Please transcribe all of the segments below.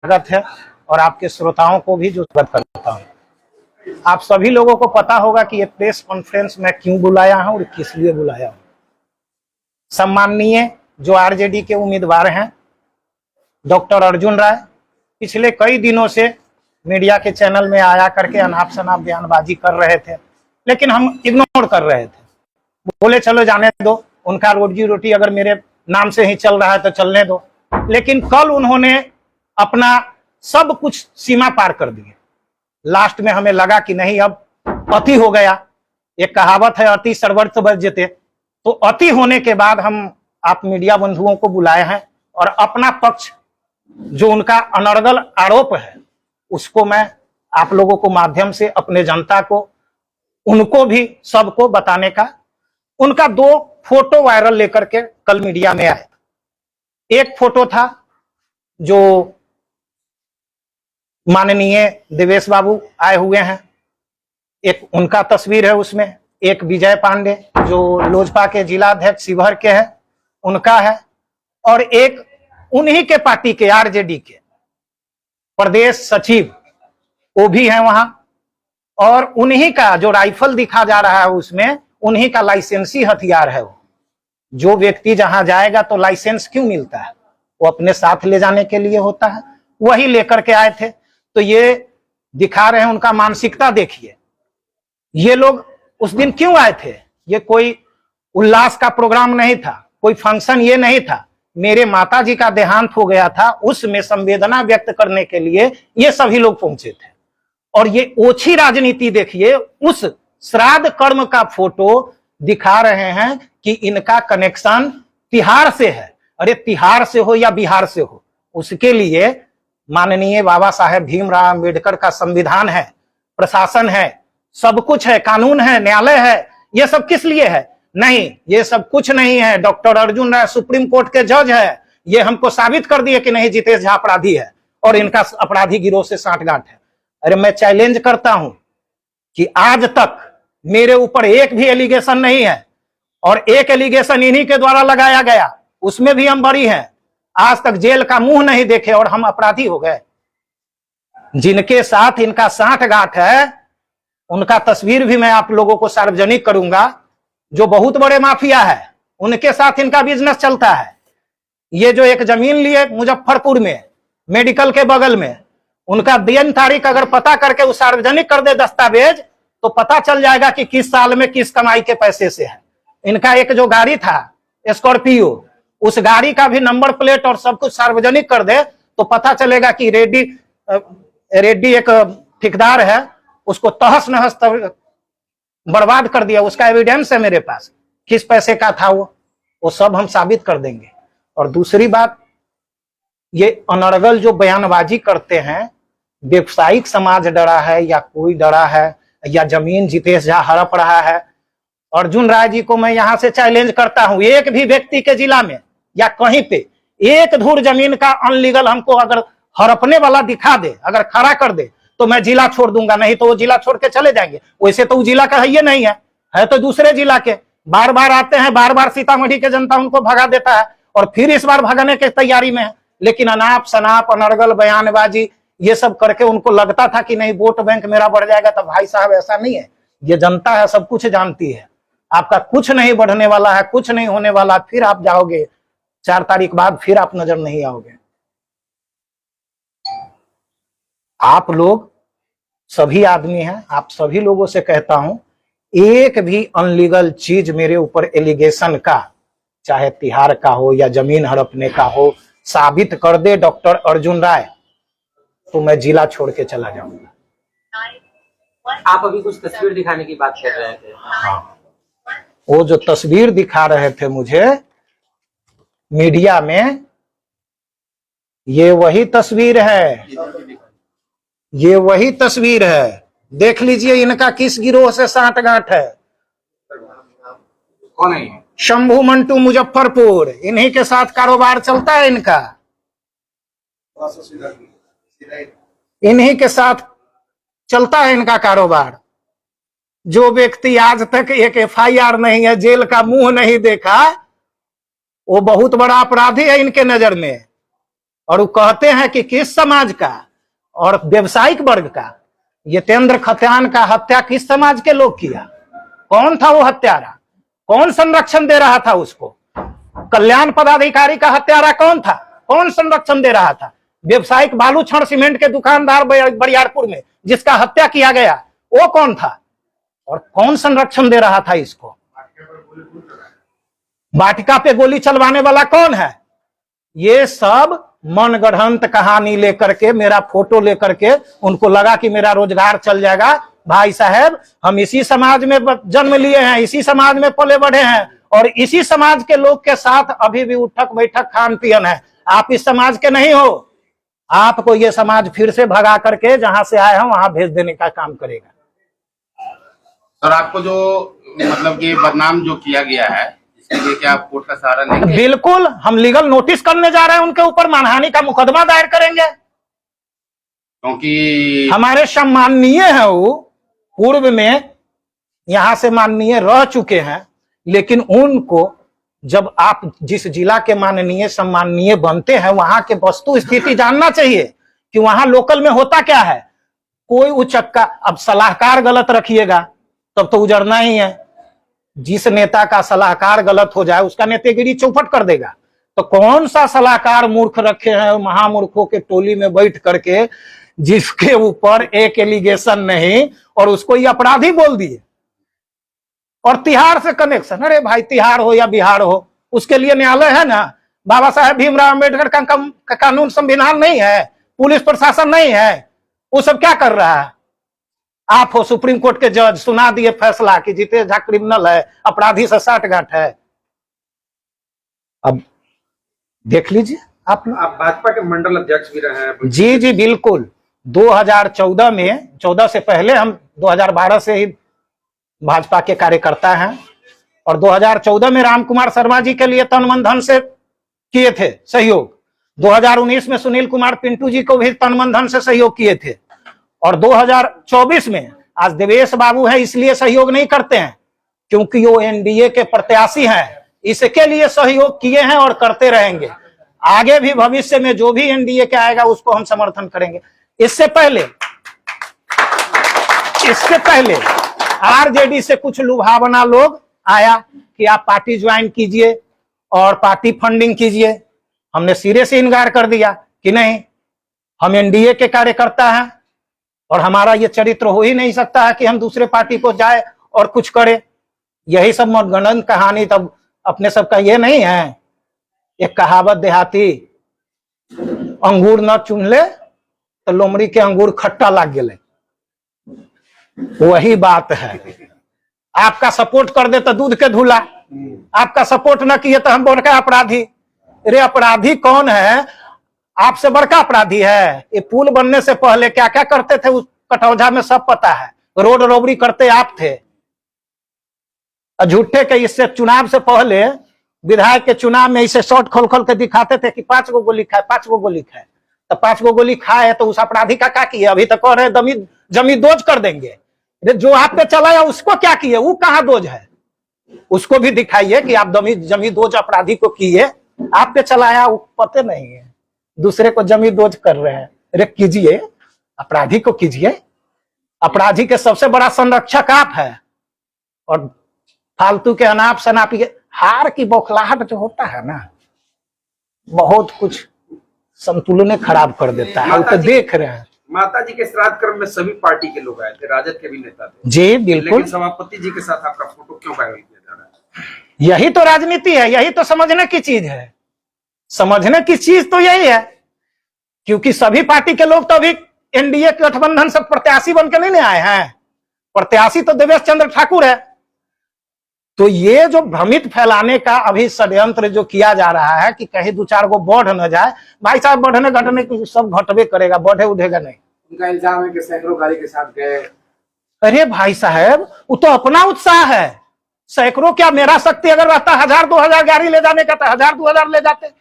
स्वागत है और आपके श्रोताओं को भी जो स्वागत करता हूँ। आप सभी लोगों को पता होगा कि ये प्रेस कॉन्फ्रेंस में क्यों बुलाया हूँ और किस लिए बुलाया हूँ। सम्माननीय जो आरजेडी के उम्मीदवार हैं डॉक्टर अर्जुन राय पिछले कई दिनों से मीडिया के चैनल में आया करके अनाप शनाप बयानबाजी कर रहे थे, लेकिन हम इग्नोर कर रहे थे। बोले चलो जाने दो, उनका रोजी रोटी अगर मेरे नाम से ही चल रहा है तो चलने दो। लेकिन कल उन्होंने अपना सब कुछ सीमा पार कर दिए। लास्ट में हमें लगा कि नहीं, अब अति हो गया। एक कहावत है, अति सर्वत्र वर्ज्यते। तो अति होने के बाद हम आप मीडिया बंधुओं को बुलाए हैं और अपना पक्ष जो उनका अनर्गल आरोप है उसको मैं आप लोगों को माध्यम से अपने जनता को, उनको भी सबको बताने का। उनका 2 फोटो वायरल लेकर के कल मीडिया में आए। एक फोटो था जो माननीय देवेश बाबू आए हुए हैं, एक उनका तस्वीर है उसमें। एक विजय पांडे जो लोजपा के जिला अध्यक्ष शिवहर के हैं उनका है, और एक उन्हीं के पार्टी के आरजेडी के प्रदेश सचिव वो भी है वहां, और उन्हीं का जो राइफल दिखा जा रहा है उसमें उन्हीं का लाइसेंसी हथियार है। वो जो व्यक्ति जहां जाएगा तो लाइसेंस क्यों मिलता है? वो अपने साथ ले जाने के लिए होता है, वही लेकर के आए थे। तो ये दिखा रहे हैं उनका मानसिकता। देखिए ये लोग उस दिन क्यों आए थे। ये कोई उल्लास का प्रोग्राम नहीं था, कोई फंक्शन ये नहीं था। मेरे माताजी का देहांत हो गया था, उसमें संवेदना व्यक्त करने के लिए ये सभी लोग पहुंचे थे। और ये ओछी राजनीति देखिए, उस श्राद्ध कर्म का फोटो दिखा रहे हैं कि इनका कनेक्शन तिहाड़ से है। अरे तिहाड़ से हो या बिहार से हो, उसके लिए माननीय बाबा साहेब भीमराव अंबेडकर का संविधान है, प्रशासन है, सब कुछ है, कानून है, न्यायालय है। ये सब किस लिए है? नहीं, ये सब कुछ नहीं है। Doctor Arjun Rai supreme court के जज है। ये हमको साबित कर दिए कि नहीं, जितेश झा अपराधी है और इनका अपराधी गिरोह से सांठगांठ है। अरे मैं चैलेंज करता हूं कि आज तक मेरे ऊपर एक भी एलिगेशन नहीं है, और एक एलिगेशन इन्हीं के द्वारा लगाया गया, उसमें भी हम बरी हैं। आज तक जेल का मुंह नहीं देखे और हम अपराधी हो गए। जिनके साथ इनका सांठगांठ है उनका तस्वीर भी मैं आप लोगों को सार्वजनिक करूंगा। जो बहुत बड़े माफिया है उनके साथ इनका बिजनेस चलता है। ये जो एक जमीन लिए मुजफ्फरपुर में मेडिकल के बगल में, उनका दिन तारीख अगर पता करके वो सार्वजनिक कर दे दस्तावेज, तो पता चल जाएगा कि किस साल में किस कमाई के पैसे से है। इनका एक जो गाड़ी था स्कॉर्पियो, उस गाड़ी का भी नंबर प्लेट और सब कुछ सार्वजनिक कर दे तो पता चलेगा कि रेड्डी एक ठेकेदार है, उसको तहस नहस बर्बाद कर दिया। उसका एविडेंस है मेरे पास, किस पैसे का था वो सब हम साबित कर देंगे। और दूसरी बात, ये अनर्गल जो बयानबाजी करते हैं, व्यवसायिक समाज डरा है या कोई डरा है, या जमीन जितेश झा हड़प रहा है। अर्जुन राय जी को मैं यहां से चैलेंज करता हूं, एक भी व्यक्ति के जिला में या कहीं पे एक धूर जमीन का अनलीगल हमको अगर हड़पने वाला दिखा दे, अगर खड़ा कर दे, तो मैं जिला छोड़ दूंगा। नहीं तो वो जिला छोड़ के चले जाएंगे। वैसे तो वो जिला का है ये नहीं है तो दूसरे जिला के। बार बार आते हैं, बार बार सीतामढ़ी के जनता उनको भगा देता है और फिर इस बार भगाने की तैयारी में है। लेकिन अनाप शनाप अनर्गल बयानबाजी ये सब करके उनको लगता था कि नहीं वोट बैंक मेरा बढ़ जाएगा। तो भाई साहब ऐसा नहीं है, ये जनता है, सब कुछ जानती है। आपका कुछ नहीं बढ़ने वाला है, कुछ नहीं होने वाला। फिर आप जाओगे 4 तारीख बाद, फिर आप नजर नहीं आओगे। आप लोग सभी आदमी हैं, आप सभी लोगों से कहता हूं, एक भी अनलीगल चीज मेरे ऊपर एलिगेशन का, चाहे तिहाड़ का हो या जमीन हड़पने का हो, साबित कर दे डॉक्टर अर्जुन राय, तो मैं जिला छोड़ के चला जाऊंगा। आप अभी कुछ तस्वीर दिखाने की बात कर रहे थे। हाँ, वो जो तस्वीर दिखा रहे थे मुझे मीडिया में, ये वही तस्वीर है, ये वही तस्वीर है। देख लीजिए इनका किस गिरोह से सांठगांठ है। कौन है? शंभू मंटू मुजफ्फरपुर, इन्हीं के साथ कारोबार चलता है इनका। इन्हीं के साथ चलता है इनका कारोबार। जो व्यक्ति आज तक एक एफआईआर नहीं है, जेल का मुंह नहीं देखा, वो बहुत बड़ा अपराधी है इनके नजर में। और वो कहते हैं कि किस समाज का और व्यवसायिक वर्ग का, यतेंद्र खतियान का हत्या किस समाज के लोग किया? कौन था वो हत्यारा? कौन संरक्षण दे रहा था उसको? कल्याण पदाधिकारी का हत्यारा कौन था? कौन संरक्षण दे रहा था? व्यवसायिक बालू छड़ सीमेंट के दुकानदार बरियारपुर में जिसका हत्या किया गया, वो कौन था और कौन संरक्षण दे रहा था इसको? वाटिका पे गोली चलवाने वाला कौन है? ये सब मनगढ़ंत कहानी लेकर के, मेरा फोटो लेकर के उनको लगा कि मेरा रोजगार चल जाएगा। भाई साहब, हम इसी समाज में जन्म लिए हैं, इसी समाज में पले बढ़े हैं और इसी समाज के लोग के साथ अभी भी उठक बैठक खान पियन है। आप इस समाज के नहीं हो। आपको ये समाज फिर से भगा करके जहां से आए हैं वहां भेज देने का काम करेगा। सर, आपको जो मतलब कि बदनाम जो किया गया है, इसके लिए क्या आप कोर्ट का सहारा लेंगे? बिल्कुल, हम लीगल नोटिस करने जा रहे हैं, उनके ऊपर मानहानि का मुकदमा दायर करेंगे, क्योंकि हमारे सम्माननीय है वो, पूर्व में यहां से माननीय रह चुके हैं, लेकिन उनको जब आप जिस जिला के माननीय सम्माननीय बनते हैं वहां के वस्तु स्थिति जानना चाहिए कि वहां लोकल में होता क्या है। कोई उचक्का, अब सलाहकार गलत रखिएगा तब तो उजड़ना ही है। जिस नेता का सलाहकार गलत हो जाए उसका नेतागिरी चौपट कर देगा। तो कौन सा सलाहकार मूर्ख रखे हैं महामूर्खों के टोली में बैठ करके, जिसके ऊपर एक एलिगेशन नहीं और उसको ये अपराधी बोल दिए। और तिहाड़ से कनेक्शन, अरे भाई तिहाड़ हो या बिहार हो, उसके लिए न्यायालय है ना। बाबा साहेब भीमराव अम्बेडकर का कानून संविधान नहीं है, पुलिस प्रशासन नहीं है, वो सब क्या कर रहा है? आप हो सुप्रीम कोर्ट के जज, सुना दिए फैसला कि जितेश झा क्रिमिनल है, अपराधी से साठगांठ है। अब देख लीजिए आप भाजपा के मंडल अध्यक्ष भी रहे हैं। जी जी बिल्कुल। 2014 में, 14 से पहले हम 2012 से ही भाजपा के कार्यकर्ता हैं और 2014 में राम कुमार शर्मा जी के लिए तन मन धन से किए थे सहयोग। 2019 में सुनील कुमार पिंटू जी को भी तन मन धन से सहयोग किए थे और 2024 में आज देवेश बाबू है, इसलिए सहयोग नहीं करते हैं क्योंकि वो एनडीए के प्रत्याशी हैं, इसके लिए सहयोग किए हैं और करते रहेंगे। आगे भी भविष्य में जो भी एनडीए के आएगा उसको हम समर्थन करेंगे। इससे पहले आरजेडी से कुछ लुभावना लोग आया कि आप पार्टी ज्वाइन कीजिए और पार्टी फंडिंग कीजिए। हमने सिरे से इनकार कर दिया कि नहीं, हम एनडीए के कार्यकर्ता हैं और हमारा ये चरित्र हो ही नहीं सकता है कि हम दूसरे पार्टी को जाए और कुछ करे। यही सब मनगढ़ंत कहानी तब अपने सबका ये नहीं है। एक कहावत देहाती, अंगूर न चुन ले तो लोमड़ी के अंगूर खट्टा लाग गए, वही बात है। आपका सपोर्ट कर दे तो दूध के धूला, आपका सपोर्ट न किए तो हम बड़का अपराधी। अरे अपराधी कौन है? आपसे बड़का अपराधी है। ये पुल बनने से पहले क्या क्या करते थे उस कटौझा में सब पता है। रोड रोबरी करते आप थे। झूठे के इससे चुनाव से पहले विधायक के चुनाव में इसे शॉर्ट खोल खोल के दिखाते थे कि 5 गो गोली खाए, 5 गो गोली खाए। तो 5 गो गोली खाए तो उस अपराधी का क्या किया? अभी तक कह रहे जमी दोज कर देंगे। जो आप पे चलाया उसको क्या किए? वो कहाँ दोज है? उसको भी दिखाइए कि आप जमी दोज अपराधी को किए, आप पे चलाया वो पते नहीं है, दूसरे को जमी दोज कर रहे हैं। अरे कीजिए, अपराधी को कीजिए। अपराधी के सबसे बड़ा संरक्षक आप है और फालतू के अनाप शनाप हार की बौखलाहट जो होता है ना, बहुत कुछ संतुलन खराब कर देता है। तो देख रहे हैं माता जी के श्राद्ध कर्म में सभी पार्टी के लोग आए थे, राजद के भी नेता थे। जी बिल्कुल। लेकिन सभापति जी के साथ आपका फोटो क्यों वायरल किया जा रहा है? यही तो राजनीति है, यही तो समझने की चीज है। समझने की चीज तो यही है, क्योंकि सभी पार्टी के लोग तो अभी एनडीए गठबंधन से प्रत्याशी बन के नहीं आए हैं। प्रत्याशी तो देवेश चंद्र ठाकुर है। तो ये जो भ्रमित फैलाने का अभी षड्यंत्र जो किया जा रहा है कि कहीं 2-4 गो बढ़ न जाए, भाई साहब बढ़ने घटने की सब घटवे करेगा, बढ़े उठेगा नहीं। उनका इल्जाम है कि सैकड़ों गाड़ी के साथ गए। अरे भाई साहब, वो तो अपना उत्साह है। सैकड़ों क्या, मेरा शक्ति अगर रहता 1000-2000 गाड़ी ले जाने का तो 1000-2000 ले जाते।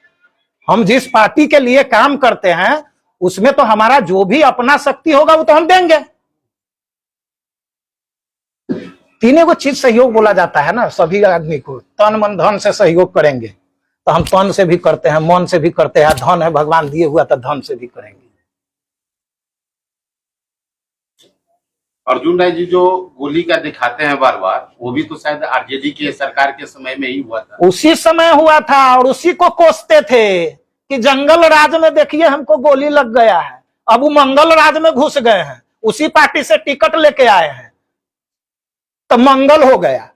हम जिस पार्टी के लिए काम करते हैं उसमें तो हमारा जो भी अपना शक्ति होगा वो तो हम देंगे। 3 गो चीज सहयोग बोला जाता है ना, सभी आदमी को तन मन धन से सहयोग करेंगे तो हम तन से भी करते हैं, मन से भी करते हैं। धन है भगवान दिए हुआ तो धन से भी करेंगे। अर्जुन राय जी जो गोली का दिखाते हैं बार बार, वो भी तो शायद आरजेडी के सरकार के समय में ही हुआ था। उसी समय हुआ था और उसी को कोसते थे कि जंगल राज में देखिए हमको गोली लग गया है। अब वो मंगल राज में घुस गए हैं, उसी पार्टी से टिकट लेके आए हैं तो मंगल हो गया।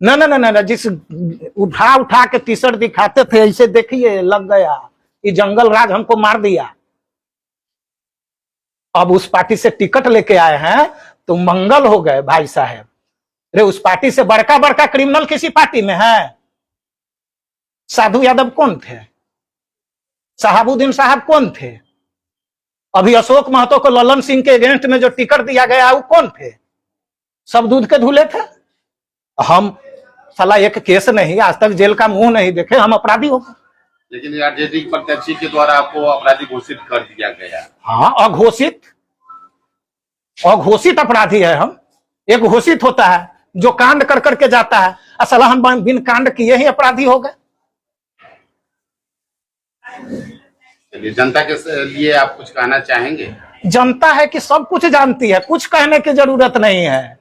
न न न न, जिस उठा उठा के टी शर्ट दिखाते थे ऐसे देखिए लग गया कि जंगल राज हमको मार दिया। अब उस पार्टी से टिकट लेके आए हैं तो मंगल हो गए भाई साहब। अरे उस पार्टी से बड़का बड़का क्रिमिनल किसी पार्टी में है? साधु यादव कौन थे? शहाबुद्दीन साहब कौन थे? अभी अशोक महतो को ललन सिंह के अगेंस्ट में जो टिकट दिया गया वो कौन थे? सब दूध के धुले थे। हम साला एक केस नहीं, आज तक जेल का मुंह नहीं देखे, हम अपराधी हो गए। लेकिन आरजेडी प्रत्याशी के द्वारा आपको अपराधी घोषित कर दिया गया। हाँ, अघोषित अपराधी है हम। एक घोषित होता है जो कांड कर करके जाता है, असल हम बिन कांड किए ही अपराधी हो गए। चलिए, जनता के लिए आप कुछ कहना चाहेंगे? जनता है कि सब कुछ जानती है, कुछ कहने की जरूरत नहीं है।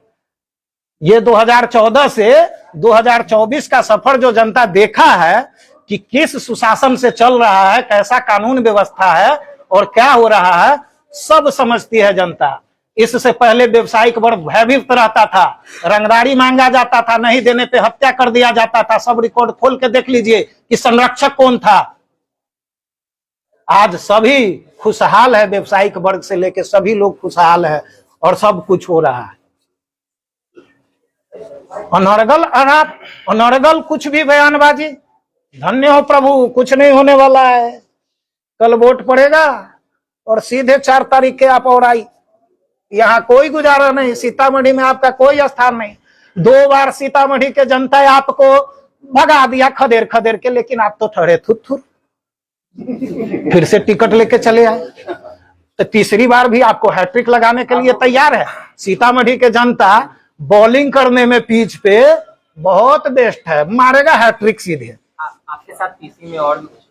ये 2014 से 2024 का सफर जो जनता देखा है कि किस सुशासन से चल रहा है, कैसा कानून व्यवस्था है और क्या हो रहा है, सब समझती है जनता। इससे पहले व्यवसायिक वर्ग भयभीत रहता था, रंगदारी मांगा जाता था, नहीं देने पे हत्या कर दिया जाता था। सब रिकॉर्ड खोल के देख लीजिए कि संरक्षक कौन था। आज सभी खुशहाल है, व्यवसायिक वर्ग से लेके सभी लोग खुशहाल है और सब कुछ हो रहा है। अनर्गल कुछ भी बयानबाजी, धन्य हो प्रभु, कुछ नहीं होने वाला है। कल वोट पड़ेगा और सीधे 4 तारीख के आप और आई। यहाँ कोई गुजारा नहीं, सीतामढ़ी में आपका कोई स्थान नहीं। 2 बार सीतामढ़ी के जनता आपको भगा दिया खदेड़ खदेड़ के, लेकिन आप तो ठहरे थुर। फिर से टिकट लेके चले आए तो तीसरी बार भी आपको हैट्रिक लगाने के लिए तैयार है। सीतामढ़ी के जनता बॉलिंग करने में पिच पे बहुत बेस्ट है, मारेगा हैट्रिक सीधे। आपके साथ पीसी में और भी कुछ